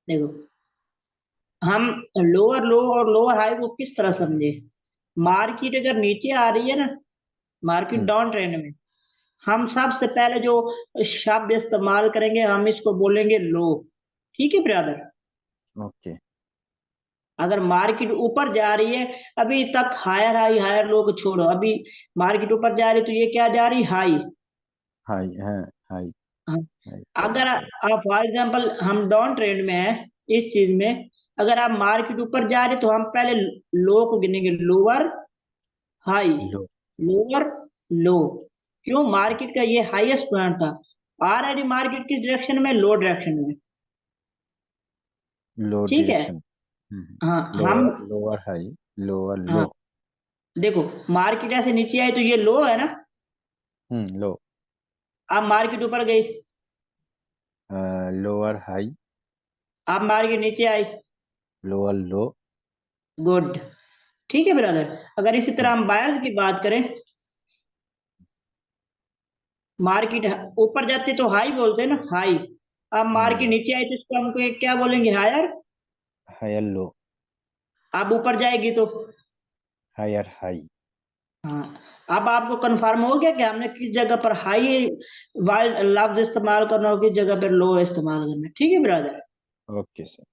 देखो, हम लोअर लो और लोअर हाई को किस तरह समझे। मार्केट अगर नीचे आ रही है ना, मार्केट हम्म। डाउन ट्रेंड में, हम सबसे पहले जो शब्द इस्तेमाल करेंगे हम इसको बोलेंगे लो। ठीक है ब्रदर। ओके। अगर मार्केट ऊपर जा रही है, अभी तक हायर हाई हायर लो को छोड़ो, अभी मार्केट ऊपर जा रही है तो ये क्या जा रही, हाई। हाई है। हाई। हाँ। हाई। अगर आप फॉर एग्जांपल हम डाउन ट्रेंड में है इस चीज में, अगर आप मार्केट ऊपर जा रहे तो हम पहले लो को गिनेंगे, lower high, low. Lower low. क्यों, मार्केट का ये हाईएस्ट पॉइंट था। ऑलरेडी मार्केट किस डायरेक्शन में, लो डायरेक्शन में। लो ठीक है। डायरेक्शन। हाँ हम, लोअर लोअर हाई। लोअर हाँ लो। देखो, मार्केट ऐसे नीचे आई तो ये लो है ना। लो। आप मार्केट ऊपर गई, लोअर हाई। आप मार्केट नीचे आई। लोअर लो। गुड। ठीक है ब्रदर। अगर इसी तरह हम बायर्स की बात करें, मार्केट ऊपर जाती तो हाई बोलते हैं ना, हाई। अब मार्केट नीचे आई तो इसको हम क्या बोलेंगे, हायर। Higher low. अब ऊपर जाएगी तो, हायर हाई। हाँ। अब आपको कंफर्म हो गया कि हमने किस जगह पर हाई वाइल लफ्ज इस्तेमाल करना और किस जगह पर लो इस्तेमाल करना है। ठीक है ब्रदर। Okay sir.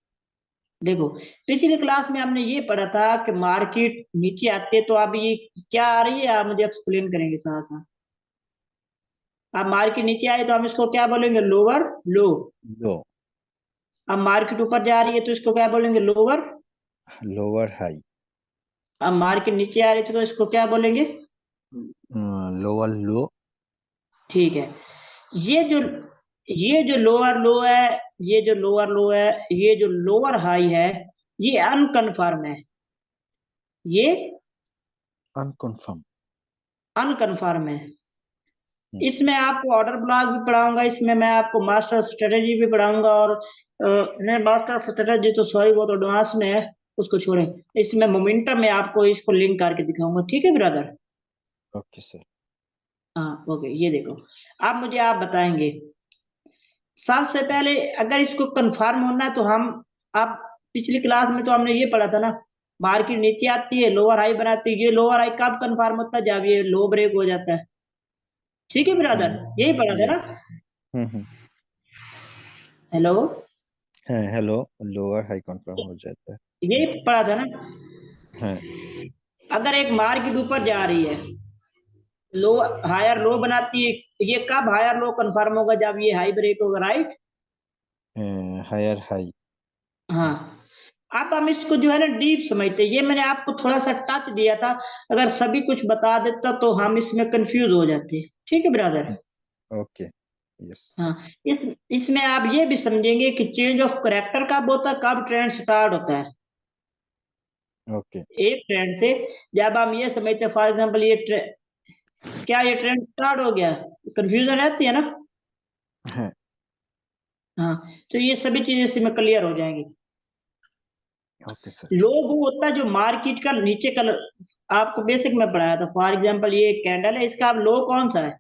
देखो, पिछली क्लास में हमने ये पढ़ा था कि मार्केट नीचे आती है तो अब ये क्या आ रही है, आप मुझे एक्सप्लेन करेंगे साथ साथ। अब मार्केट नीचे आई तो हम इसको क्या बोलेंगे, लोअर लो। लो। अब मार्केट ऊपर जा रही है तो इसको क्या बोलेंगे, लोअर। Lower high. अब मार्केट नीचे आ रही है तो इसको क्या बोलेंगे। लोअर लो। ठीक है। ये जो ये जो लोअर लो है, ये जो लोअर लो है, ये जो लोअर हाई है, ये अनकंफर्म है। ये अनकन्फर्म। अनकंफर्म है। इसमें आपको ऑर्डर ब्लॉक भी पढ़ाऊंगा, इसमें मैं आपको मास्टर स्ट्रेटेजी भी पढ़ाऊंगा, और नहीं, मास्टर स्ट्रेटेजी तो सॉरी वो तो एडवांस में है, उसको छोड़ें। इसमें मोमेंटम में आपको इसको लिंक करके दिखाऊंगा। ठीक है ब्रदर। Okay sir. हाँ ओके, ये देखो, अब मुझे आप बताएंगे सबसे पहले, अगर इसको कंफर्म होना है तो हम, अब पिछली क्लास में तो हमने ये पढ़ा था ना, मार्केट नीचे आती है लोअर हाई बनाती है, ये लोअर हाई कब कंफर्म होता है, जब ये लो ब्रेक हो जाता है। ठीक है ब्रदर, यही पढ़ा था ना। यस। हम्म। हेलो, है। हेलो। लोअर हाई कंफर्म हो जाता है। यही पढ़ा था ना। है। अगर एक मार्केट ऊपर जा रही है, लो हायर लो बनाती है, ये कब हायर लो कंफर्म होगा, जब ये हाई ब्रेक होगा, राइट। Higher high. हाँ। अब हम इसको जो है ना डीप समझते हैं, ये मैंने आपको थोड़ा सा टच दिया था, अगर सभी कुछ बता देता तो हम इसमें कंफ्यूज हो जाते। ठीक है ब्रदर। ओके। यस। हाँ। इसमें आप ये भी समझेंगे कि चेंज ऑफ करेक्टर कब होता है, कब ट्रेंड स्टार्ट होता है। ओके। एक ट्रेंड से, जब हम ये समझते हैं फॉर एग्जांपल क्या ये ट्रेंड स्टार्ट हो गया, कंफ्यूजन रहती है ना। है। हाँ। तो ये सभी चीजें इसमें क्लियर हो जाएंगी। Okay sir. लो वो होता है जो मार्केट का नीचे कलर, आपको बेसिक में पढ़ाया था, फॉर एग्जांपल ये कैंडल है, इसका अब लो कौन सा है,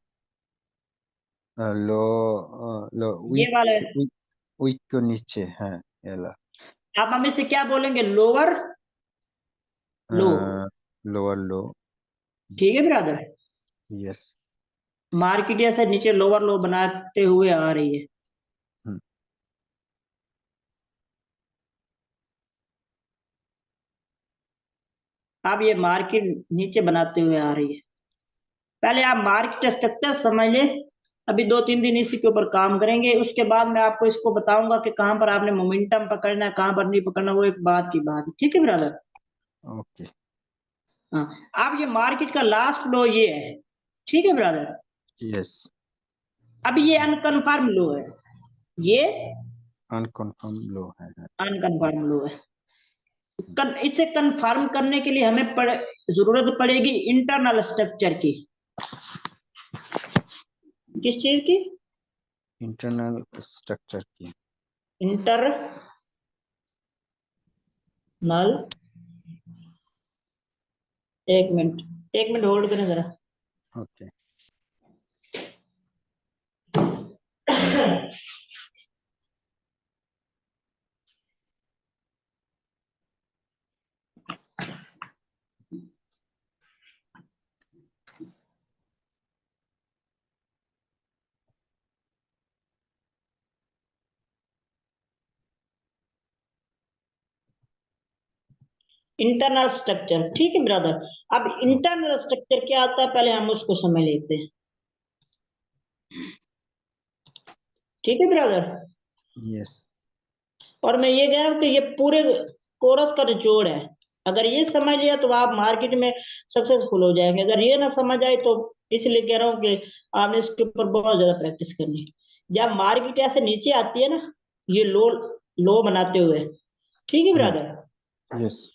लो। लो। ये वाला वीक है। वीक। वीक को नीचे है। ये ला। अब हम इसे क्या बोलेंगे, लोअर लो। लोअर लो। ठीक है ब्रदर। यस। मार्केट ऐसे नीचे लोअर लो बनाते हुए आ रही है। अब ये मार्केट नीचे बनाते हुए आ रही है। पहले आप मार्केट स्ट्रक्चर समझ ले, अभी 2-3 दिन इसी के ऊपर काम करेंगे, उसके बाद मैं आपको इसको बताऊंगा कि कहाँ पर आपने मोमेंटम पकड़ना है, कहाँ पर नहीं पकड़ना, वो एक बात की बात है। ठीक है ब्रदर। ओके। हाँ। अब ये मार्केट का लास्ट लो ये है। ठीक है ब्रदर। यस। अब ये अनकंफर्म लो है, ये अनकन्फर्म लो है। अनकंफर्म लो है। इसे कंफर्म करने के लिए हमें जरूरत पड़ेगी इंटरनल स्ट्रक्चर की। किस चीज की, इंटरनल स्ट्रक्चर की। इंटरनल, एक मिनट होल्ड करें जरा। ओके। इंटरनल स्ट्रक्चर, ठीक है ब्रदर। अब इंटरनल स्ट्रक्चर क्या आता है पहले हम उसको समझ लेते हैं, ठीक है ब्रदर। यस। और मैं ये कह रहा हूँ कि ये पूरे कोरस का निचोड़ है। अगर ये समझ लिया तो आप मार्केट में सक्सेसफुल हो जाएंगे, अगर ये ना समझ आए तो इसलिए कह रहा हूँ कि आपने इसके ऊपर बहुत ज्यादा प्रैक्टिस करनी है। जब मार्केट ऐसे नीचे आती है ना, ये लो लो बनाते हुए, ठीक है ब्रदर, यस।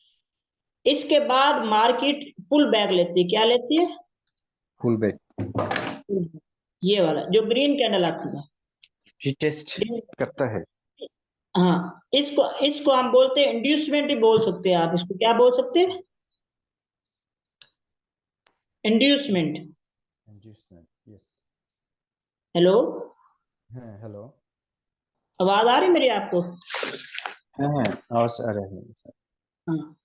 इसके बाद मार्केट पुल बैक लेती है, क्या लेती है? Full back. ये वाला जो ग्रीन कैंडल आती है, रीटेस्ट करता है। हाँ, इसको इसको हम बोलते हैं इंड्यूसमेंट ही बोल सकते हैं आप इसको, क्या बोल सकते हैं? इंड्यूसमेंट। इंड्यूसमेंट। यस। हेलो, हाँ, हेलो। आवाज आ रही मेरी आपको? हाँ हाँ, आवाज आ रहे हैं सर। हाँ,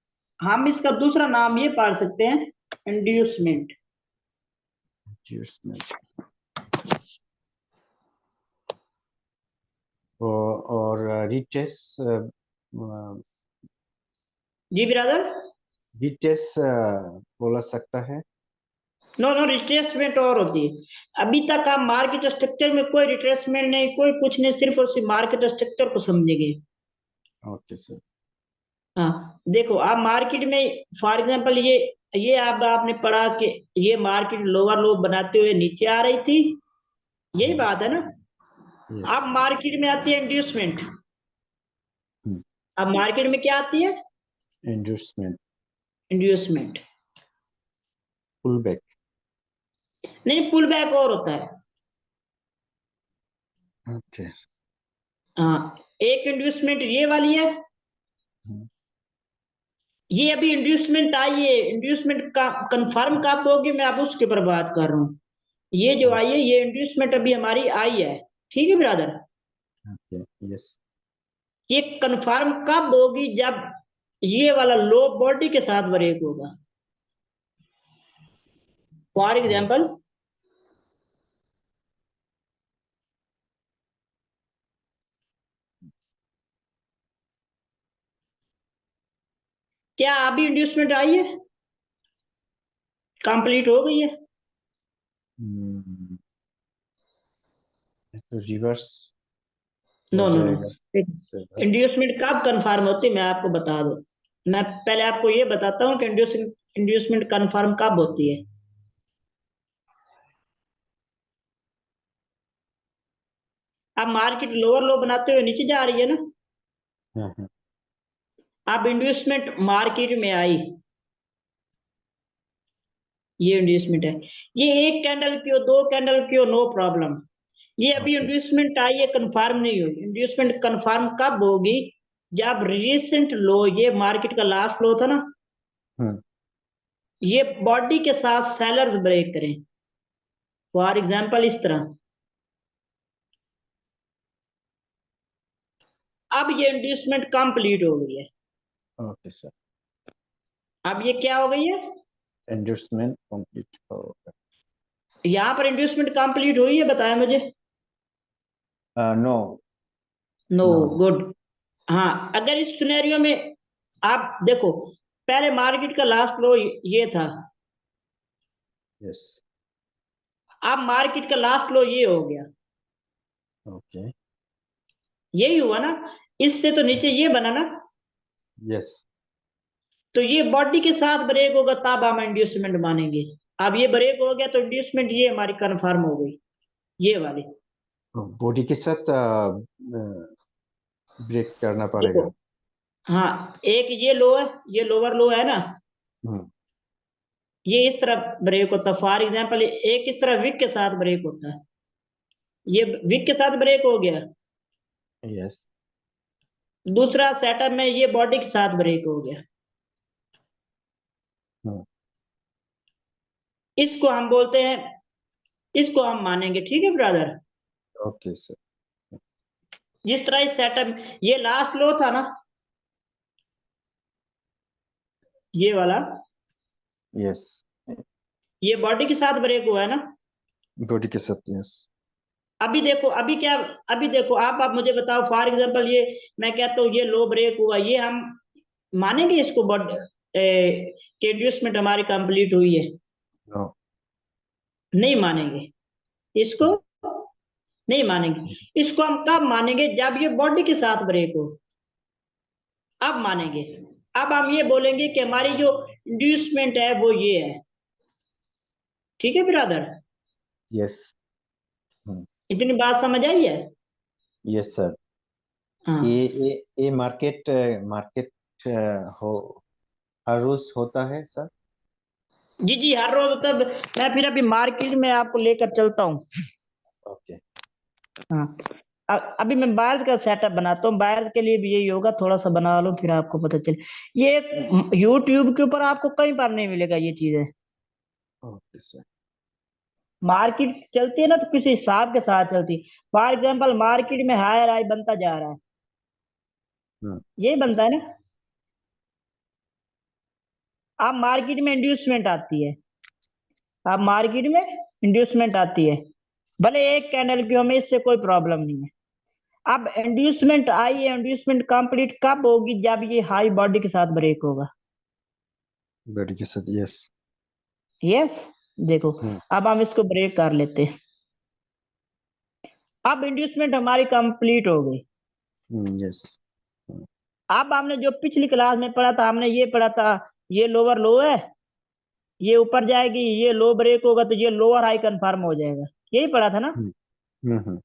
हम इसका दूसरा नाम ये पढ़ सकते हैं, इंड्यूसमेंट। इंड्यूसमेंट। और रीटेस्ट। जी ब्रदर। रीटेस्ट बोला सकता है। नो नो, रिट्रेसमेंट और होती है। अभी तक आप मार्केट स्ट्रक्चर में कोई रिट्रेसमेंट नहीं, कोई कुछ नहीं, सिर्फ और सिर्फ मार्केट स्ट्रक्चर को समझेंगे। Okay sir. हाँ देखो, आप मार्केट में फॉर एग्जांपल ये आप आपने पढ़ा कि ये मार्केट लोअर लो बनाते हुए नीचे आ रही थी, यही बात है ना। यस। अब मार्केट में आती है इंड्यूसमेंट। अब मार्केट में क्या आती है? इंड्यूसमेंट। इंड्यूसमेंट। Pull back. नहीं, पुल बैक और होता है। ओके। हाँ, एक इंड्यूसमेंट ये वाली है, ये अभी इंड्यूसमेंट आई है, इंड्यूसमेंट का कंफर्म कब होगी मैं अब उसके ऊपर बात कर रहा हूँ। ये जो आई है, ये इंड्यूसमेंट अभी हमारी आई है, ठीक है ब्रदर। ओके। यस। ये कंफर्म कब होगी? जब ये वाला लो बॉडी के साथ ब्रेक होगा। फॉर एग्जाम्पल, क्या अभी इंड्यूसमेंट आई है, कंप्लीट हो गई है? तो रिवर्स हो नो नो नो, जाएगा सर। इंड्यूसमेंट कब कंफर्म होती है मैं आपको बता दूं। मैं पहले आपको ये बताता हूँ कि इंड्यूसमेंट कंफर्म कब होती है। अब मार्केट लोअर लो बनाते हुए नीचे जा रही है ना, हाँ हाँ। अब इंड्यूसमेंट मार्केट में आई, ये इंड्यूसमेंट है। ये एक कैंडल की हो, दो कैंडल की हो, नो प्रॉब्लम। ये अभी ओके। इंड्यूसमेंट आई है, कंफर्म नहीं हुई। इंड्यूसमेंट कंफर्म कब होगी? जब रिसेंट लो, ये मार्केट का लास्ट लो था ना, हम्म। ये बॉडी के साथ सेलर्स ब्रेक करें, फॉर एग्जांपल इस तरह। अब ये इंड्यूसमेंट कंप्लीट हो गई है। Okay sir. अब ये क्या हो गई है? इंड्यूसमेंट कंप्लीट होगा। यहां पर इंड्यूसमेंट कंप्लीट हुई है, बताया मुझे। नो। No, no. गुड। हाँ, अगर इस सिनेरियो में आप देखो, पहले मार्केट का लास्ट लो ये था, यस। अब मार्केट का लास्ट लो ये हो गया, ओके। यही हुआ ना। इससे तो नीचे ये बना ना, यस। तो ये बॉडी के साथ ब्रेक होगा तब हम इंड्यूसमेंट मानेंगे। अब ये ब्रेक हो गया तो इंड्यूसमेंट ये हमारी कंफर्म हो गई, ये वाली। बॉडी के साथ ब्रेक करना देखो, पड़ेगा। हाँ, एक ये लो है, ये लोअर लो है ना, हम्म। ये इस तरह ब्रेक होता है। फॉर एग्जाम्पल एक इस तरह विक के साथ ब्रेक होता है, ये विक के साथ ब्रेक हो गया। यस। दूसरा सेटअप में ये बॉडी के साथ ब्रेक हो गया, इसको हम बोलते हैं, इसको हम मानेंगे, ठीक है ब्रदर। Okay sir. जिस तरह इस सेटअप, ये लास्ट लो था ना, ये वाला, यस। ये बॉडी के साथ ब्रेक हुआ है ना। बॉडी के साथ। यस। अभी देखो, अभी क्या, अभी देखो आप मुझे बताओ, फॉर एग्जांपल ये मैं कहता हूँ ये लो ब्रेक हुआ, ये हम मानेंगे इसको बॉडी, कि इंड्यूसमेंट हमारी कंप्लीट हुई है? नो। नहीं मानेंगे इसको, नहीं मानेंगे इसको। हम कब मानेंगे? जब ये बॉडी के साथ ब्रेक हो, अब मानेंगे। अब हम ये बोलेंगे कि हमारी जो इंड्यूसमेंट है वो ये है। ठीक है ब्रदर, यस। इतनी बात समझ आई है? Yes sir. हाँ ये मार्केट मार्केट हो हर रोज होता है सर? जी जी, हर रोज होता है। मैं फिर अभी मार्केट में आपको लेकर चलता हूँ। ओके। हाँ, अभी मैं बाहर का सेटअप बनाता हूँ। बाहर के लिए भी यही होगा, थोड़ा सा बना लो फिर आपको पता चले। ये यूट्यूब के ऊपर आपको कहीं पर नहीं मिलेगा ये चीजें। Okay sir. मार्केट चलती है ना तो किसी हिसाब के साथ चलती है। फॉर एग्जाम्पल मार्केट में हायर हाई बनता जा रहा है, हम्म। यही बनता है ना। अब मार्केट में इंड्यूसमेंट आती है, अब मार्केट में इंड्यूसमेंट आती है, भले एक कैंडल की हो, हमें इससे कोई प्रॉब्लम नहीं है। अब इंड्यूसमेंट आई है, इंड्यूसमेंट कंप्लीट कब होगी? जब ये हाई बॉडी के साथ ब्रेक होगा। बड़ी के साथ यस। यस, देखो हम्म। अब हम इसको ब्रेक कर लेते हैं। अब इंड्यूसमेंट हमारी कंप्लीट हो गई। यस। अब हमने जो पिछली क्लास में पढ़ा था, हमने ये पढ़ा था, ये लोअर लो है, ये ऊपर जाएगी, ये लो ब्रेक होगा तो ये लोअर हाई कंफर्म हो जाएगा। यही पढ़ा था ना। हम्म। हम्म।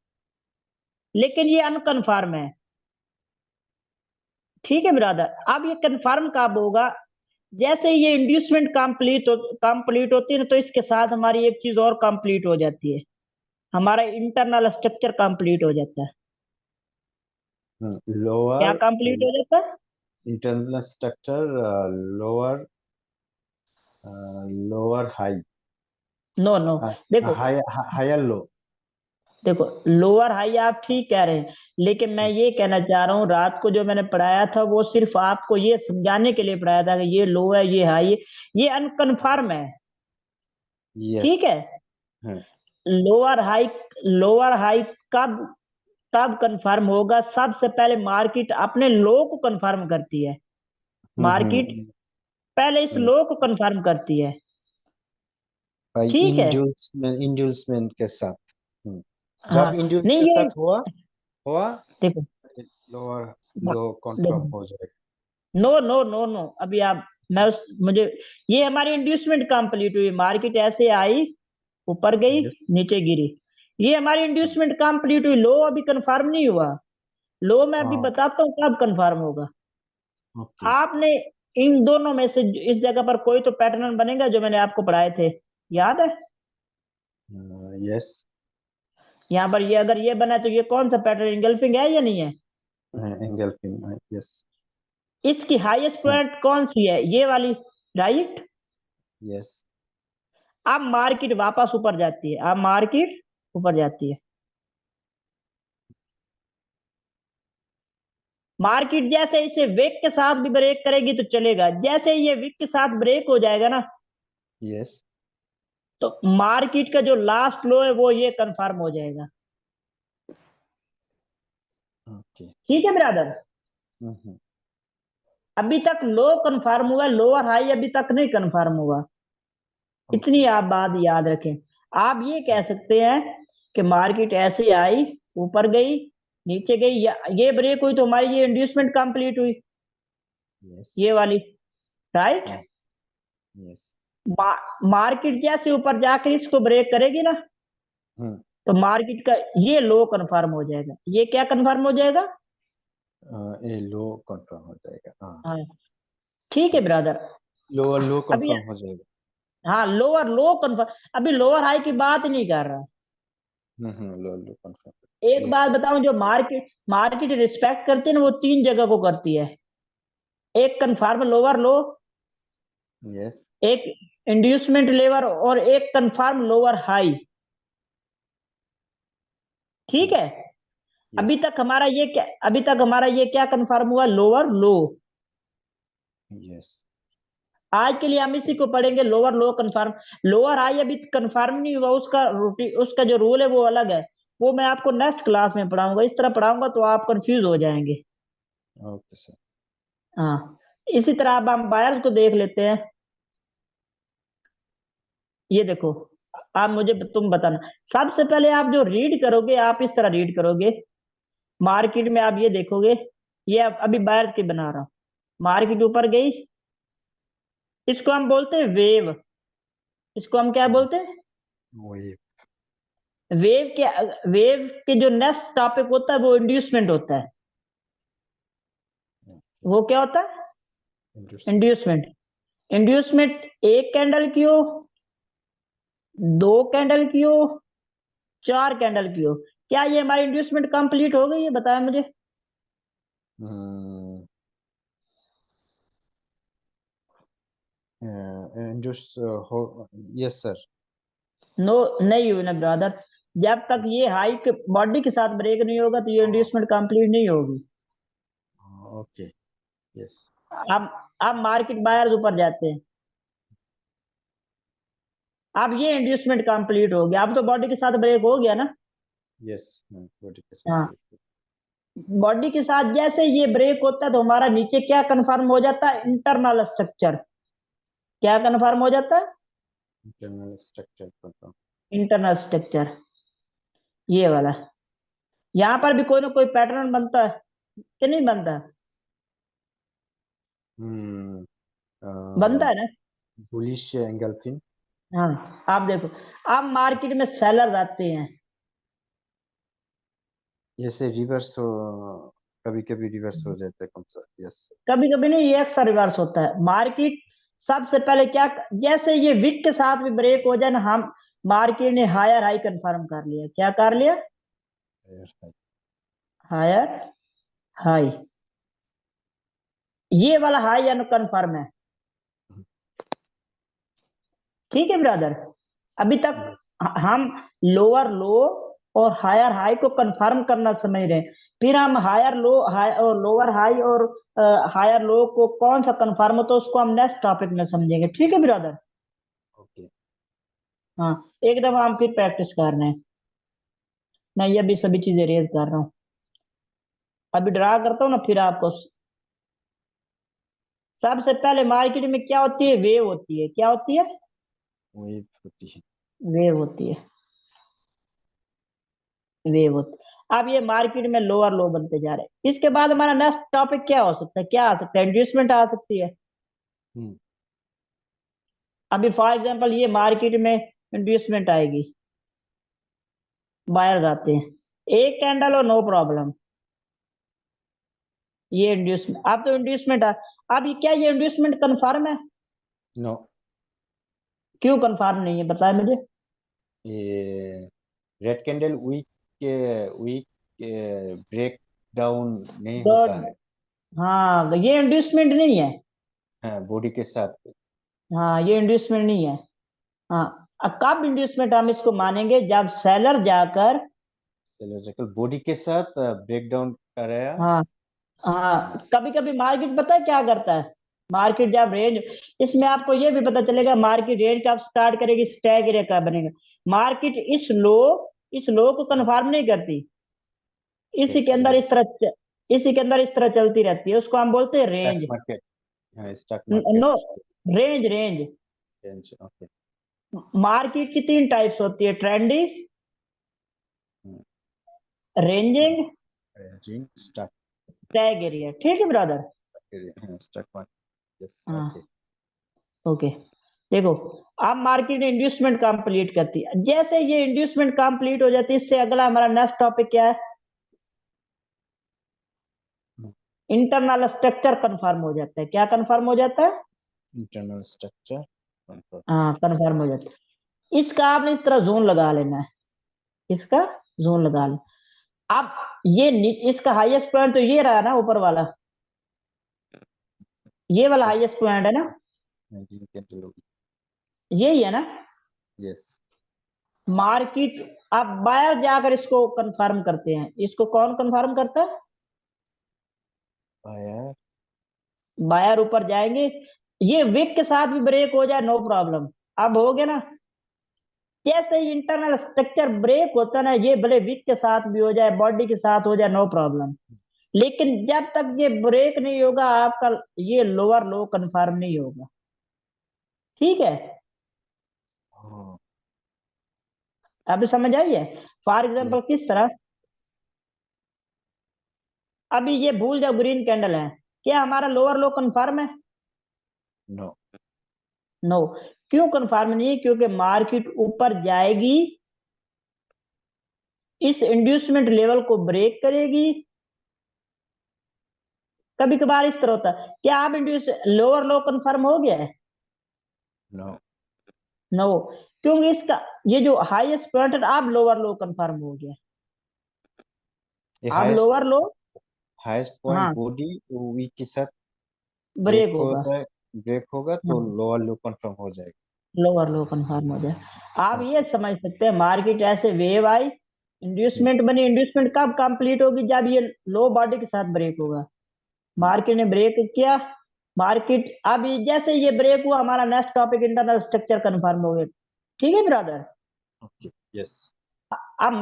लेकिन ये अनकंफर्म है। ठीक है ब्रदर, अब ये कंफर्म कब होगा? जैसे ये इंड्यूसमेंट कंप्लीट होती है ना, तो इसके साथ हमारी एक चीज और कंप्लीट हो जाती है, हमारा इंटरनल स्ट्रक्चर कंप्लीट हो जाता है। क्या लोअर कंप्लीट हो जाता है? Internal structure, lower lower high, no no, देखो हाई हायर लो। देखो, लोअर हाई आप ठीक कह रहे हैं, लेकिन मैं ये कहना चाह रहा हूँ, रात को जो मैंने पढ़ाया था वो सिर्फ आपको ये समझाने के लिए पढ़ाया था कि ये लो है, ये हाई है, ये अनकन्फर्म है। यस। ठीक है। लोअर हाई, लोअर हाई कब तब कंफर्म होगा? सबसे पहले मार्केट अपने लो को कंफर्म करती है। मार्केट पहले इस लो को कंफर्म करती है। भाई ठीक है। इंड्यूसमेंट के साथ। हाँ, जब इंड्यूस नहीं के ये साथ हुआ हुआ देखो, लोअर लो कंफर्म देखो, हो जाएगा। नो नो नो नो, अभी आप, मैं उस मुझे, ये हमारी इंड्यूसमेंट कंप्लीट हुई, मार्केट ऐसे आई, ऊपर गई, यस। नीचे गिरी, ये हमारी इंड्यूसमेंट कंप्लीट हुई। लो अभी कंफर्म नहीं हुआ। लो मैं अभी हाँ। बताता हूँ कब कंफर्म होगा। ओके। आपने इन दोनों में से इस जगह पर कोई तो पैटर्न बनेगा जो मैंने आपको पढ़ाए थे, याद है? यस। यहाँ पर ये अगर ये बना है तो ये कौन सा पैटर्न, इंगल्फिंग है या नहीं है? Angle fin yes. इसकी हाईएस्ट पॉइंट कौन सी है? ये वाली, राइट। यस। अब मार्केट वापस ऊपर जाती है, अब मार्केट ऊपर जाती है। मार्केट जैसे इसे वेक के साथ भी ब्रेक करेगी तो चलेगा, जैसे ये विक के साथ ब्रेक हो जाएगा ना, यस। तो मार्केट का जो लास्ट लो है वो ये कंफर्म हो जाएगा। ओके। ठीक है ब्रदर, अभी तक लो कंफर्म हुआ, लोअर हाई अभी तक नहीं कंफर्म हुआ। इतनी ओके। आप बात याद रखें। आप ये कह सकते हैं कि मार्केट ऐसे आई, ऊपर गई, नीचे गई, या ये ब्रेक हुई तो हमारी ये इंड्यूसमेंट कंप्लीट हुई, यस। ये वाली, राइट। यस। मार्केट जैसे ऊपर जाकर इसको ब्रेक करेगी ना, तो मार्केट का ये लो कंफर्म हो जाएगा। ये क्या कंफर्म हो जाएगा? ये लो कंफर्म हो जाएगा। हाँ। हाँ, ठीक है ब्रदर। लोअर लो अभी, कंफर्म हो जाएगा। हाँ लोअर लो कंफर्म, अभी लोअर हाई की बात ही नहीं कर रहा। लोअर लो कंफर्म। एक यस बात सर। बताऊं, जो मार्केट मार्केट रिस्पेक्ट करती है ना, वो तीन जगह को करती है। एक कंफर्म लोअर लो, यस। एक इंड्यूसमेंट लेवल, और एक कंफर्म लोअर हाई। ठीक है। यस। अभी तक हमारा ये क्या कंफर्म हुआ? लोअर लो। यस। आज के लिए हम इसी को पढ़ेंगे, लोअर लो कंफर्म। लोअर हाई अभी कंफर्म नहीं हुआ, उसका जो रूल है वो अलग है। वो मैं आपको नेक्स्ट क्लास में पढ़ाऊंगा, इस तरह पढ़ाऊंगा तो आप कंफ्यूज हो जाएंगे। Okay sir. हाँ, इसी तरह अब हम बायर्स को देख लेते हैं। ये देखो, आप मुझे तुम बताना। सबसे पहले आप जो रीड करोगे, आप इस तरह रीड करोगे। मार्केट में आप ये देखोगे, ये अभी बायर की बना रहा हूं। मार्केट ऊपर गई, इसको हम बोलते हैं वेव। इसको हम क्या बोलते हैं? वही। वेव के जो नेक्स्ट टॉपिक होता है वो इंड्यूसमेंट होता है। वो क्या होता है? इंटरेस्टिंग। इंड्यूसमेंट। इंड्यूसमेंट एक कैंडल की हो, दो कैंडल की हो, चार कैंडल की हो, क्या ये हमारी इंड्यूसमेंट कंप्लीट हो गई है? बताया मुझे। इंड्यूस हो। Yes sir. नो, नहीं हुई ना ब्रदर। जब तक ये हाई के बॉडी के साथ ब्रेक नहीं होगा तो ये इंड्यूसमेंट कंप्लीट नहीं होगी। ओके। यस। अब मार्केट बायर्स ऊपर जाते हैं। अब ये इंड्यूसमेंट कंप्लीट हो गया, अब तो बॉडी के साथ ब्रेक हो गया ना। यस। बॉडी के साथ हाँ, बिल्कुल। बॉडी के साथ जैसे ये ब्रेक होता है तो हमारा नीचे क्या कंफर्म हो जाता है? Internal structure. क्या कंफर्म हो जाता है? इंटरनल स्ट्रक्चर पता। इंटरनल स्ट्रक्चर, ये वाला। यहाँ पर भी कोई ना कोई पैटर्न बनता है कि नहीं बनता? हम्म। बनता है ना। बुलिश एंगल्फिन। हाँ, आप देखो, अब मार्केट में सेलर आते हैं। जैसे रिवर्स हो, कभी कभी रिवर्स हो जाता है कौन सा। यस। कभी कभी नहीं, ये अक्सर रिवर्स होता है। मार्केट सबसे पहले क्या, जैसे ये विक के साथ भी ब्रेक हो जाए ना, हम मार्केट ने हायर हाई कंफर्म कर लिया। क्या कर लिया? Higher high. ये वाला हाई या कंफर्म है। ठीक है ब्रदर। अभी तक यस। हम लोअर लो और हायर हाई को कंफर्म करना समझ रहे हैं। फिर हम हायर लो, हाई और लोअर हाई और हायर लो को कौन सा कंफर्म हो तो उसको हम नेक्स्ट टॉपिक में समझेंगे। ठीक है ब्रदर। ओके। हाँ, एकदम हम फिर प्रैक्टिस कर रहे हैं। मैं ये भी सभी चीजें रेज कर रहा हूँ। अभी ड्रा करता हूँ ना फिर आपको। सबसे पहले मार्केट में क्या होती है? वेव होती है। क्या होती है? वही होती है। वेव होती है। वेव होती है। अब ये मार्केट में लोअर लो बनते जा रहे हैं। इसके बाद हमारा नेक्स्ट टॉपिक क्या हो सकता है? क्या आ सकता है? इंड्यूसमेंट आ सकती है। हम्म। अभी फॉर एग्जांपल ये मार्केट में इंड्यूसमेंट आएगी, बायर्स आते हैं, एक कैंडल और नो प्रॉब्लम। ये इंड्यूसमेंट, अब तो इंड्यूसमेंट आ। अब ये क्या, ये इंड्यूसमेंट कंफर्म है? नो। क्यों कंफर्म नहीं है, बताया मुझे। ये रेड कैंडल वीक के वीक ब्रेक डाउन नहीं होता गुड। है। हाँ, ये इंड्यूसमेंट नहीं है। हाँ, बॉडी के साथ। हाँ, ये इंड्यूसमेंट नहीं है। हाँ, अब कब इंड्यूसमेंट हम इसको मानेंगे? जब सेलर जाकर, सिलॉजिकल बॉडी के साथ ब्रेक डाउन कराया। हाँ हाँ, कभी कभी मार्केट पता है क्या करता है? मार्केट जब रेंज, इसमें आपको ये भी पता चलेगा मार्केट रेंज कब स्टार्ट करेगी, स्टैग एरिया कब बनेगा। मार्केट इस लो को कंफर्म नहीं करती। इसी के कैसे। अंदर इस तरह, इसी के अंदर इस तरह चलती रहती है। उसको हम बोलते हैं स्टॉक रेंज। मार्केट। हाँ, stock no, market. Range range. Okay. Market की तीन टाइप्स होती है: trendy, ranging, ranging stock. Tag area. ठीक है brother. Stock market. Yes okay. हाँ, ओके। देखो, अब मार्केट इंड्यूसमेंट कंप्लीट करती है। जैसे ये इंड्यूसमेंट कंप्लीट हो जाती है, इससे अगला हमारा नेक्स्ट टॉपिक क्या है? इंटरनल स्ट्रक्चर कंफर्म हो जाता है। क्या कंफर्म हो जाता है? Internal structure. हाँ, कंफर्म हो जाता है। इसका आपने इस तरह जोन लगा लेना है। इसका जोन लगा लेना। अब ये इसका हाईएस्ट पॉइंट तो ये रहा ना, ऊपर वाला। ये वाला हाईएस्ट पॉइंट है ना। यही है ना। यस। मार्केट, अब बायर जाकर इसको कंफर्म करते हैं। इसको कौन कंफर्म करता है? बायर। बायर ऊपर जाएंगे। ये विक के साथ भी ब्रेक हो जाए नो प्रॉब्लम। अब हो गया ना। जैसे ही इंटरनल स्ट्रक्चर ब्रेक होता है ना, ये भले विक के साथ भी हो जाए, बॉडी के साथ हो जाए, नो प्रॉब्लम। लेकिन जब तक ये ब्रेक नहीं होगा आपका ये लोअर लो कंफर्म नहीं होगा। ठीक है, हाँ, अभी समझ आई है? फॉर ये एग्जाम्पल किस तरह, अभी ये भूल जाओ ग्रीन कैंडल है, क्या हमारा लोअर लो कंफर्म है? नो। नो। क्यों कंफर्म नहीं है? क्योंकि मार्केट ऊपर जाएगी, इस इंड्यूसमेंट लेवल को ब्रेक करेगी। कभी कभार इस तरह होता है, क्या आप इंड्यूस लोअर लो कंफर्म हो गया है? No, no. क्योंकि इसका ये जो हाईएस्ट पॉइंट है, आप लोअर लो कंफर्म हो गया, ये आप हाईएस्ट लोअर लो। हाईएस्ट पॉइंट हाँ, बॉडी वीक के साथ ब्रेक ब्रेक हो होगा। जाए, ब्रेक होगा तो हाँ, लोअर लो कंफर्म हो जाएगा। लोअर लो कंफर्म हो जाए। आप ये ओके। समझ सकते हैं, मार्केट ऐसे वेव आई, इंड्यूसमेंट बनी, इंड्यूसमेंट कब कंप्लीट होगी? जब ये लो बॉडी के साथ ब्रेक होगा। मार्केट ने ब्रेक किया, मार्केट अब जैसे ये ब्रेक हुआ, हमारा next topic internal structure confirm हो गया। ठीक है ब्रदर? ओके। यस। अब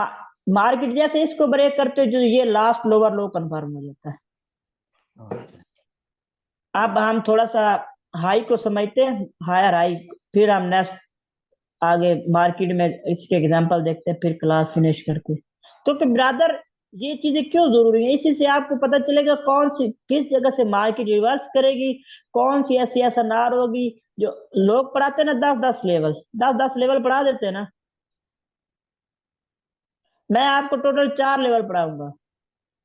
मार्केट जैसे इसको ब्रेक करते हो, जो ये लास्ट लोअर लो कंफर्म हो जाता है। ओके। अब हम थोड़ा सा हाई को समझते हैं, हायर हाई, फिर हम नेक्स्ट आगे मार्केट में इसके एग्जांपल देखते हैं, फिर क्लास फिनिश करते हैं। तो फिर ब्रदर ये चीजें क्यों जरूरी है? इसी से आपको पता चलेगा कौन सी किस जगह से मार्केट रिवर्स करेगी, कौन सी ऐसी एसएनआर होगी। जो लोग पढ़ाते हैं ना, 10-10 लेवल, 10-10 लेवल पढ़ा देते हैं ना, मैं आपको टोटल 4 लेवल पढ़ाऊंगा,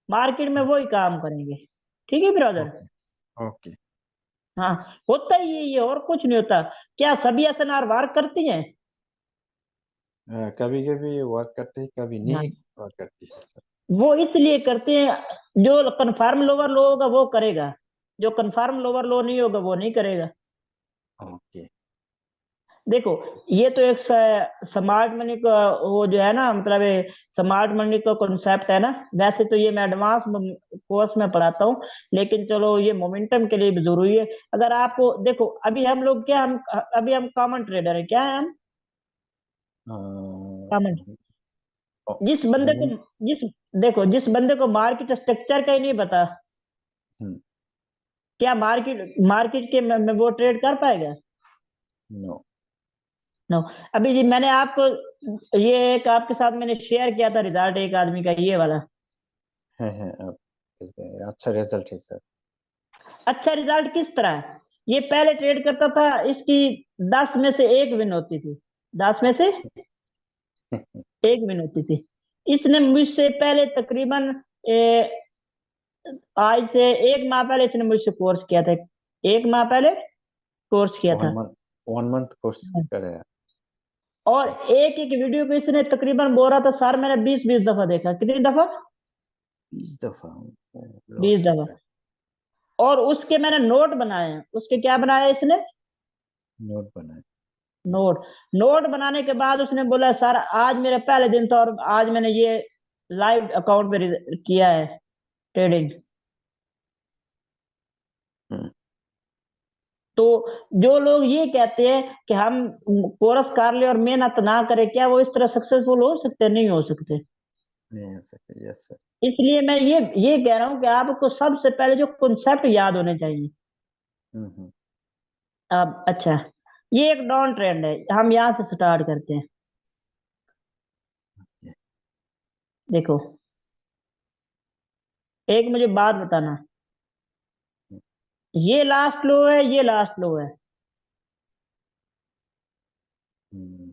मार्केट में वही काम करेंगे। ठीक है ब्रदर? ओके। ओके। हाँ, होता ही ये और कुछ नहीं होता। क्या सभी एसएनआर वर्क करती हैं? कभी कभी वर्क करती है, कभी नहीं हाँ, वर्क करती है सर। वो इसलिए करते हैं, जो कन्फर्म लोअर लो होगा वो करेगा, जो कन्फर्म लोअर लो नहीं होगा वो नहीं करेगा। ओके। देखो, ये तो एक स्मार्ट मनी का वो जो है ना, मतलब स्मार्ट मनी का कॉन्सेप्ट है ना। वैसे तो ये मैं एडवांस कोर्स में पढ़ाता हूँ, लेकिन चलो ये मोमेंटम के लिए भी जरूरी है। अगर आपको देखो, अभी हम लोग क्या, हम अभी हम कॉमन ट्रेडर है, क्या है हम? कॉमन। जिस बंदे को मोमेंट। जिस देखो, जिस बंदे को मार्केट स्ट्रक्चर का ही नहीं पता, क्या मार्केट मार्केट के में वो ट्रेड कर पाएगा? नो। नो। अभी जी मैंने आपको ये एक आपके साथ मैंने शेयर किया था रिजल्ट एक आदमी का, ये वाला। है आप। अच्छा रिजल्ट है सर। अच्छा रिजल्ट किस तरह है? ये पहले ट्रेड करता था, इसकी 10 में से 1 विन होती थी, 10 में से 1 विन होती थी। इसने मुझसे पहले तकरीबन आज से 1 माह पहले इसने मुझसे कोर्स किया था, 1 माह पहले कोर्स किया वन था। मंथ 1 मंथ कोर्स करे आप। और एक एक वीडियो को इसने तकरीबन बोल रहा था, सर मैंने 20-20 दफा देखा। कितनी दफा? 20 दफा। लॉट 20 दफा। है। और उसके मैंने नोट बनाए हैं, उसके क्या बनाया इसने? नोट बनाए। नोट। नोट बनाने के बाद उसने बोला, सर आज मेरा पहले दिन था और आज मैंने ये लाइव अकाउंट पे किया है ट्रेडिंग। हम्म। तो जो लोग ये कहते हैं कि हम कोर्स कर ले और मेहनत ना करें, क्या वो इस तरह सक्सेसफुल हो सकते? नहीं हो सकते। नहीं हो सकते। Yes sir. इसलिए मैं ये कह रहा हूँ कि आपको सबसे पहले जो कॉन्सेप्ट याद होने चाहिए। हम्म। अब अच्छा, ये एक डाउन ट्रेंड है, हम यहाँ से स्टार्ट करते हैं। देखो, एक मुझे बात बताना, ये लास्ट लो है, ये लास्ट लो है। हम्म।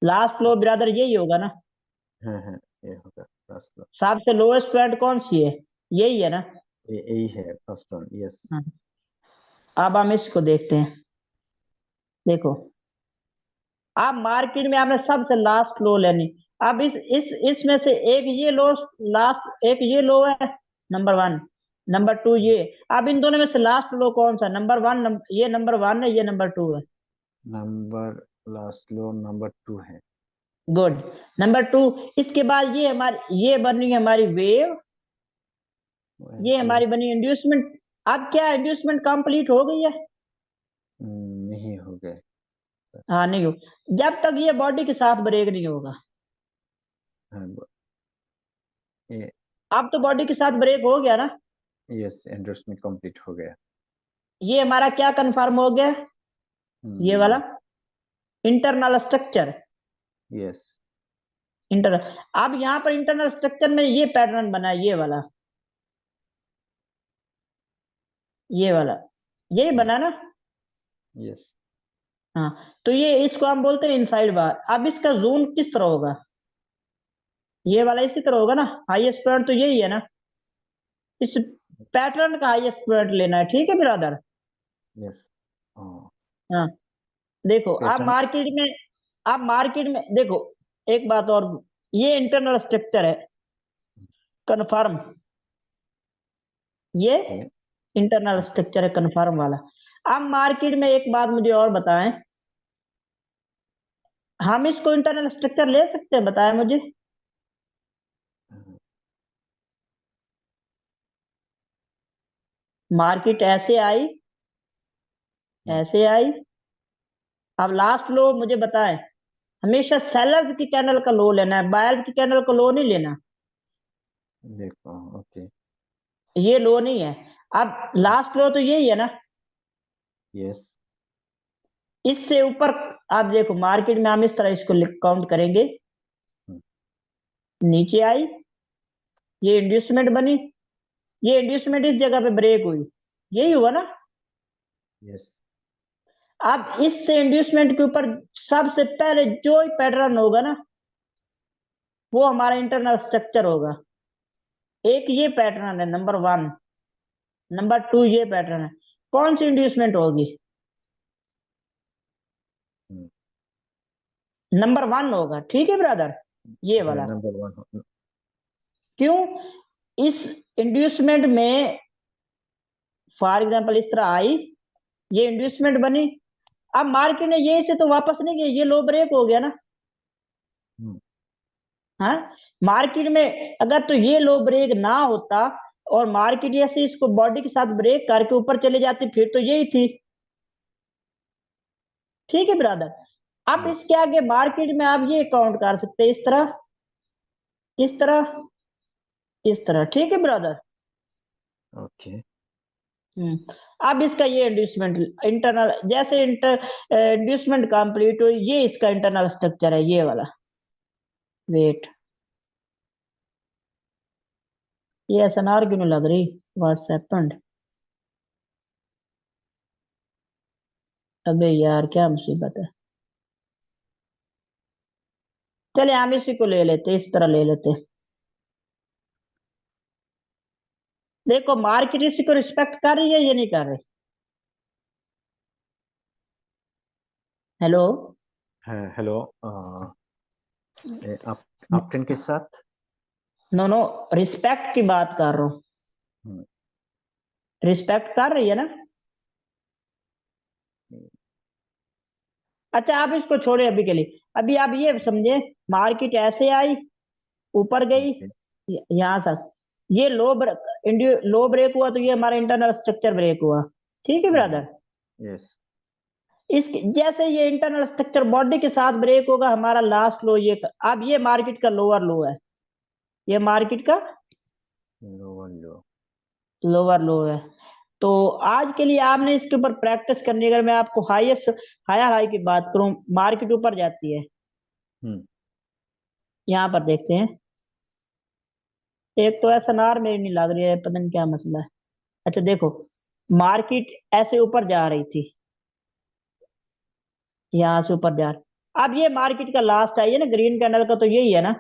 लास्ट लो ब्रदर यही होगा ना? है ये होगा फर्स्ट वन। सबसे लोएस्ट पॉइंट कौन सी है? यही है ना? ये यही है फर्स्ट वन। यस। हाँ। अब हम इसको देखते हैं। देखो, आप मार्केट में आपने सबसे लास्ट लो लेनी। अब इस इसमें से एक ये लो, लास्ट एक ये लो है, नंबर 1, नंबर 2 ये। अब इन दोनों में से लास्ट लो कौन सा? नंबर 1, ये नंबर 1 है, ये नंबर 2 है। नंबर लास्ट लो नंबर 2 है। गुड। नंबर 2। इसके बाद ये हमारी ये बनी हमारी वेव, ये हमारी यस। बनी इंड्यूसमेंट। अब क्या इंड्यूसमेंट कंप्लीट हो गई है? नहीं हो गए। हाँ, नहीं हो। जब तक ये बॉडी के साथ ब्रेक नहीं होगा। हाँ, ये अब तो बॉडी के साथ ब्रेक हो गया ना। यस, एंडोर्समेंट कंप्लीट हो गया। ये हमारा क्या कंफर्म हो गया, ये वाला इंटरनल स्ट्रक्चर। यस। इंटरनल, अब यहाँ पर इंटरनल स्ट्रक्चर में ये पैटर्न बना है, ये वाला, ये वाला, यही बना ना। यस। हाँ, तो ये इसको हम बोलते हैं इनसाइड बार। अब इसका जोन किस तरह होगा, ये वाला इसी तरह होगा ना। हाईएस्ट पॉइंट तो यही है ना, इस पैटर्न का हाईएस्ट पॉइंट लेना है, ठीक है ब्रदर। यस। हाँ, देखो आप पैटर्न। मार्केट में, आप मार्केट में देखो, एक बात और, ये इंटरनल स्ट्रक्चर है कन्फर्म, ये इंटरनल स्ट्रक्चर है कन्फर्म वाला। अब मार्केट में एक बात मुझे और बताएं, हम इसको इंटरनल स्ट्रक्चर ले सकते हैं, बताएं मुझे। मार्केट ऐसे आई, ऐसे आई, अब लास्ट लो मुझे बताएं, हमेशा सेलर्स की कैंडल का लो लेना है, बायर्स की कैंडल का लो नहीं लेना, देखो। ओके। ये लो नहीं है। अब लास्ट लो तो यही है ना, यस। इससे ऊपर आप देखो मार्केट में हम इस तरह इसको काउंट करेंगे, नीचे आई, ये इंड्यूसमेंट बनी, ये इंड्यूसमेंट इस जगह पे ब्रेक हुई, यही हुआ ना। यस। अब इससे इंड्यूसमेंट के ऊपर सबसे पहले जो ही पैटर्न होगा ना, वो हमारा इंटरनल स्ट्रक्चर होगा। एक ये पैटर्न है नंबर वन, नंबर टू ये पैटर्न है, कौन सी इंड्यूसमेंट होगी, नंबर वन होगा, ठीक है ब्रदर, ये वाला। Number one. क्यों, इस इंड्यूसमेंट में फॉर एग्जांपल इस तरह आई, ये इंड्यूसमेंट बनी, अब मार्केट ने ये से तो वापस नहीं किया, ये लो ब्रेक हो गया ना। हाँ, मार्केट में अगर तो ये लो ब्रेक ना होता और मार्केट ऐसे इसको बॉडी के साथ ब्रेक करके ऊपर चले जाती, फिर तो यही थी, ठीक है ब्रदर। अब यस। इसके आगे मार्केट में आप ये काउंट कर सकते हैं, इस तरह, इस तरह, इस तरह, ठीक है ब्रदर। ओके। अब इसका ये इंड्यूसमेंट इंटरनल, जैसे इंड्यूसमेंट कंप्लीट हुई, ये इसका इंटरनल स्ट्रक्चर है, ये वाला। वेट, ये एसएनआर क्यों नहीं लग रही, व्हाट्स हैपेंड, अबे यार क्या मुसीबत है। चले हम इसी को ले लेते, इस तरह ले लेते। देखो मार्केट इसी को रिस्पेक्ट कर रही है, ये नहीं कर रही। Hello, hello. आप अपटेन के साथ। नो नो, रिस्पेक्ट की बात कर रहा हूँ, हम्म, रिस्पेक्ट कर रही है ना। अच्छा आप इसको छोड़े अभी के लिए, अभी आप ये समझे, मार्केट ऐसे आई, ऊपर गई, ओके। यहाँ तक, ये लो ब्रेक हुआ, तो ये हमारा इंटरनल स्ट्रक्चर ब्रेक हुआ, ठीक है ब्रदर। यस। इस जैसे ये इंटरनल स्ट्रक्चर बॉडी के साथ ब्रेक होगा, हमारा लास्ट लो ये, अब ये मार्केट का लोअर लो है, ये मार्केट का लोअर लो। लोअर लो है। तो आज के लिए आपने इसके ऊपर प्रैक्टिस करनी है। अगर मैं आपको हाईएस्ट हायर हाई की बात करूं, मार्केट ऊपर जाती है, हम्म। यहाँ पर देखते हैं, एक तो एसएनआर में नहीं लग रही है, पता नहीं क्या मसला है। अच्छा देखो, मार्केट ऐसे ऊपर जा रही थी, यहाँ से ऊपर जा रही, अब ये मार्केट का लास्ट आई है ना, ग्रीन कैंडल का तो यही है ना।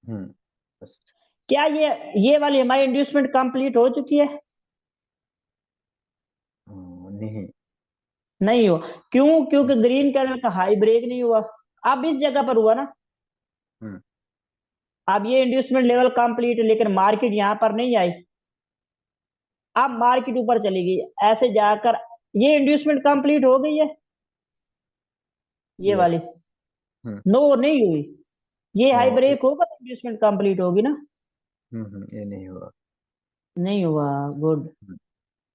हम्म। फर्स्ट। क्या ये वाली हमारी इंड्यूसमेंट कंप्लीट हो चुकी है, नहीं। नहीं हो, क्यों, क्योंकि ग्रीन कैंडल का हाई ब्रेक नहीं हुआ, अब इस जगह पर हुआ ना। हम्म। अब ये इंड्यूसमेंट लेवल कंप्लीट है, लेकिन मार्केट यहाँ पर नहीं आई, अब मार्केट ऊपर चली गई, ऐसे जाकर ये इंड्यूसमेंट कंप्लीट हो गई है, ये यस। वाली हम्म। नो नहीं हुई, ये हाई ओ, ब्रेक होगा तो इंड्यूसमेंट कंप्लीट होगी ना, ये नहीं हुआ। नहीं हुआ, गुड। हम्म।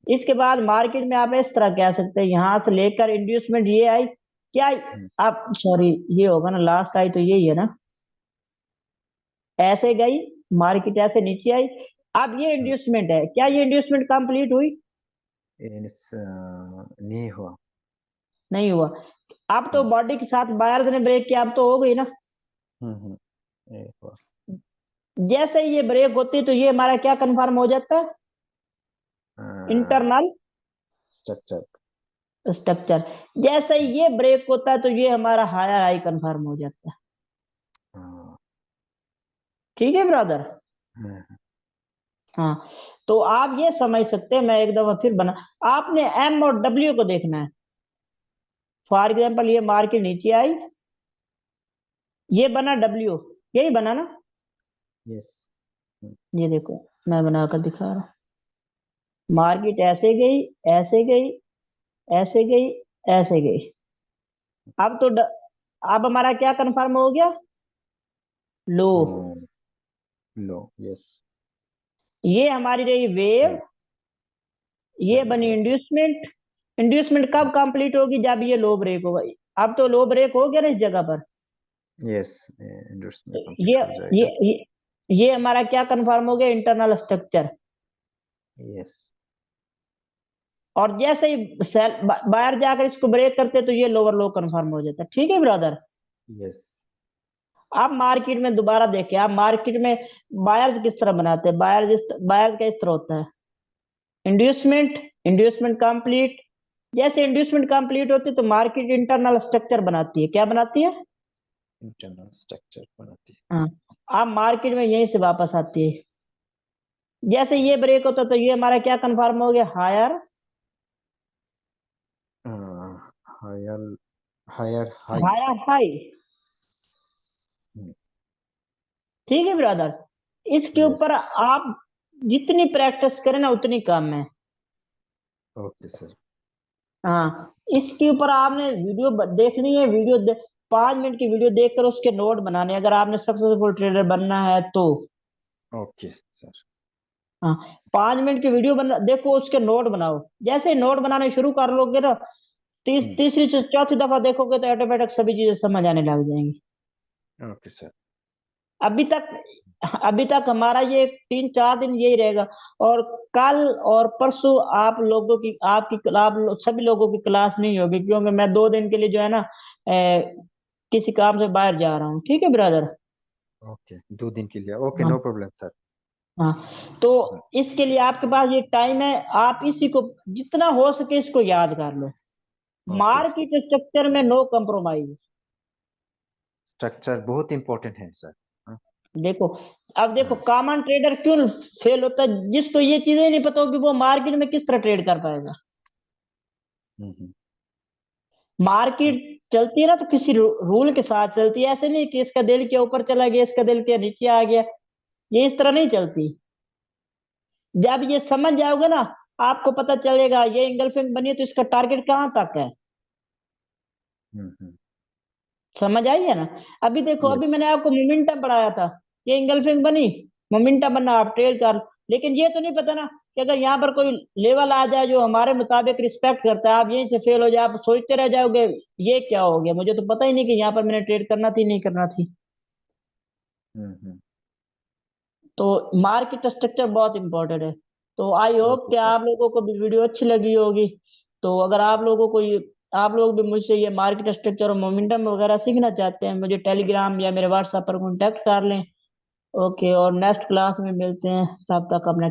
इसके बाद मार्केट में आप इस तरह कह सकते हैं, यहां से लेकर इंड्यूसमेंट ये आई, क्या, हम्म। आप सॉरी, ये होगा ना लास्ट आई तो यही है ना, ऐसे गई, मार्केट ऐसे नीचे आई। अब ये इंड्यूसमेंट है, क्या ये इंड्यूसमेंट कंप्लीट हुई? नहीं हुआ। नहीं हुआ। अब तो हम्म बॉडी के साथ बायर्स ने ब्रेक किया, अब तो हो गई ना। नहीं हुआ। जैसे ही ये ब्रेक होती है तो ये हमारा क्या कंफर्म हो जाता है? Internal structure. स्ट्रक्चर। जैसे ही ये ब्रेक होता है तो ये हमारा हायर हाई कंफर्म हो जाता है। ठीक है ब्रदर। हाँ, तो आप ये समझ सकते हैं, मैं एक दफा फिर बना, आपने एम और डब्ल्यू को देखना है। फॉर एग्जाम्पल ये मार्केट नीचे आई, ये बना डब्ल्यू, यही बना ना? यस। ये देखो, मैं बनाकर दिखा रहा हूँ। मार्केट ऐसे गई, ऐसे गई, ऐसे गई, ऐसे गई। अब तो अब हमारा क्या कंफर्म हो गया? लो। लो। यस। ये हमारी रही वेव, ये पहले बनी लो। इंड्यूसमेंट। इंड्यूसमेंट कब कंप्लीट होगी? जब ये लो ब्रेक होगा। अब तो लो ब्रेक हो गया ना इस जगह पर। यस, इंडस्ट्री ये कंप्लीट हो ये जाएगा। ये, ये हमारा क्या कंफर्म हो गया? Internal structure. यस। और जैसे ही सेल बाहर जाकर इसको ब्रेक करते तो ये लोअर लो कंफर्म हो जाता है। ठीक है ब्रदर। यस। आप मार्केट में दोबारा देखें, आप मार्केट में बायर्स किस तरह बनाते हैं? बायर का इस तरह होता है, इंड्यूसमेंट, इंड्यूसमेंट कंप्लीट। जैसे इंड्यूसमेंट कंप्लीट होती है तो मार्केट इंटरनल स्ट्रक्चर बनाती है। क्या बनाती है? इंटरनल स्ट्रक्चर बनाती हाँ। आप मार्केट में यहीं से वापस आती है। जैसे ये ब्रेक होता तो ये हमारा क्या कंफर्म हो गया? हायर है। Higher. Higher high. Higher high. ठीक है ब्रदर। इसके यस। ऊपर आप जितनी प्रैक्टिस करें ना उतनी कम है। Okay sir. हाँ, इसके ऊपर आपने वीडियो देखनी है, 5 मिनट की वीडियो देखकर उसके नोट बनाने हैं, अगर आपने सक्सेसफुल ट्रेडर बनना है तो। Okay sir. हाँ, 5 मिनट की वीडियो बना देखो, उसके नोट बनाओ। जैसे ही नोट बनाने शुरू कर लोगे ना, तीसरी से चौथी दफा देखोगे तो ऑटोमेटिक सभी चीजें समझ आने लग जाएंगी। Okay sir. अभी तक अभी तक हमारा ये 3-4 दिन यही रहेगा। और कल और परसों आप लोगों की सभी लोगों की क्लास नहीं होगी, क्योंकि मैं 2 दिन के लिए जो है ना, किसी काम से बाहर जा रहा हूँ। ठीक है ब्रदर। ओके, 2 दिन के लिए। ओके, हाँ। No problem sir. हाँ, तो इसके लिए आपके पास ये टाइम है, आप इसी को जितना हो सके इसको याद कर लो। ओके। मार्केट स्ट्रक्चर में नो कंप्रोमाइज। स्ट्रक्चर बहुत इंपॉर्टेंट है सर। हाँ। देखो, अब देखो हाँ। कॉमन ट्रेडर क्यों फेल होता है? जिसको ये चीजें नहीं पता होगी वो मार्केट में किस तरह ट्रेड कर पाएगा? हम्म। मार्केट चलती है ना तो किसी रूल के साथ चलती है, ऐसे नहीं कि इसका दिल के ऊपर चला गया, इसका दिल के नीचे आ गया। ये इस तरह नहीं चलती। जब ये समझ जाओगे ना, आपको पता चलेगा ये इंगल्फिंग बनी है तो इसका टारगेट कहाँ तक है। हम्म। समझ आई है ना? अभी देखो, अभी यस। मैंने आपको मोमेंटम पढ़ाया था, ये इंगल्फिंग बनी, मोमेंटम बनना, आप ट्रेड कर। लेकिन ये तो नहीं पता ना कि अगर यहाँ पर कोई लेवल आ जाए जो हमारे मुताबिक रिस्पेक्ट करता है, आप यहीं से फेल हो जाए, आप सोचते रह जाओगे ये क्या हो गया, मुझे तो पता ही नहीं कि यहाँ पर मैंने ट्रेड करना थी नहीं करना थी। हम्म। तो मार्केट स्ट्रक्चर बहुत इंपॉर्टेंट है। तो आई होप ओके कि सर। आप लोगों को भी वीडियो अच्छी लगी होगी। तो अगर आप लोगों को ये आप लोग भी मुझसे ये मार्केट स्ट्रक्चर और मोमेंटम वगैरह सीखना चाहते हैं, मुझे टेलीग्राम या मेरे व्हाट्सएप पर कॉन्टैक्ट कर लें। ओके, और नेक्स्ट क्लास में मिलते हैं, तब तक अपना